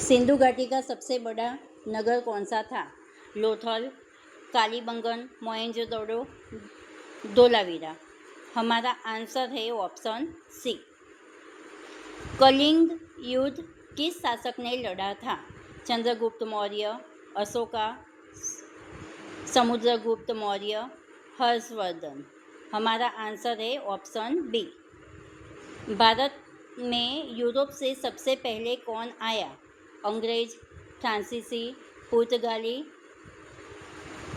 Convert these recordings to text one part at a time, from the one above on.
सिंधु घाटी का सबसे बड़ा नगर कौन सा था? लोथल, कालीबंगन, मोहनजोदड़ो, धोलावीरा। हमारा आंसर है ऑप्शन सी। कलिंग युद्ध किस शासक ने लड़ा था? चंद्रगुप्त मौर्य, अशोका, समुद्रगुप्त मौर्य, हर्षवर्धन। हमारा आंसर है ऑप्शन बी। भारत में यूरोप से सबसे पहले कौन आया? अंग्रेज, फ्रांसीसी, पुर्तगाली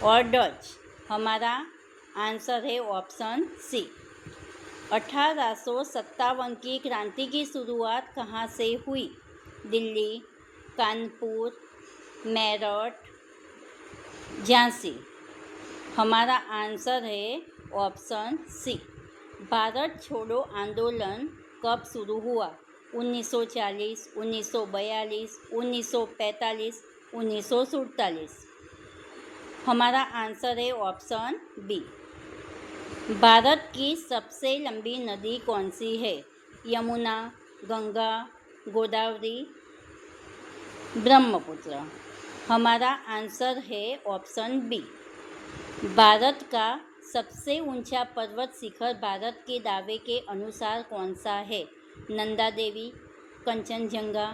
और डच। हमारा आंसर है ऑप्शन सी। 1857 की क्रांति की शुरुआत कहाँ से हुई? दिल्ली, कानपुर, मेरठ, झांसी। हमारा आंसर है ऑप्शन सी। भारत छोड़ो आंदोलन कब शुरू हुआ? 1940, 1942, 1945, 1947। हमारा आंसर है ऑप्शन बी। भारत की सबसे लंबी नदी कौन सी है? यमुना, गंगा, गोदावरी, ब्रह्मपुत्र। हमारा आंसर है ऑप्शन बी। भारत का सबसे ऊंचा पर्वत शिखर भारत के दावे के अनुसार कौन सा है? नंदा देवी, कंचनजंगा,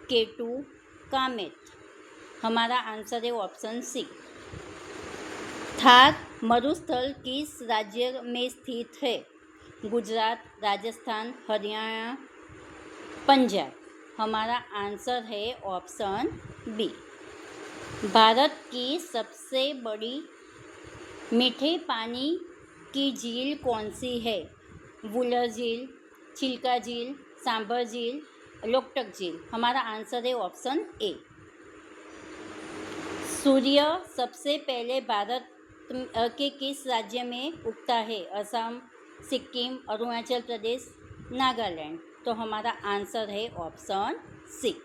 केटू, कामेट। हमारा आंसर है ऑप्शन सी। थार मरुस्थल किस राज्य में स्थित है? गुजरात, राजस्थान, हरियाणा, पंजाब। हमारा आंसर है ऑप्शन बी। भारत की सबसे बड़ी मीठे पानी की झील कौन सी है? वुलर झील, चिल्का झील, सांभर झील, लोकटक झील। हमारा आंसर है ऑप्शन ए। सूर्य सबसे पहले भारत के किस राज्य में उगता है? असम, सिक्किम, अरुणाचल प्रदेश, नागालैंड। तो हमारा आंसर है ऑप्शन सी।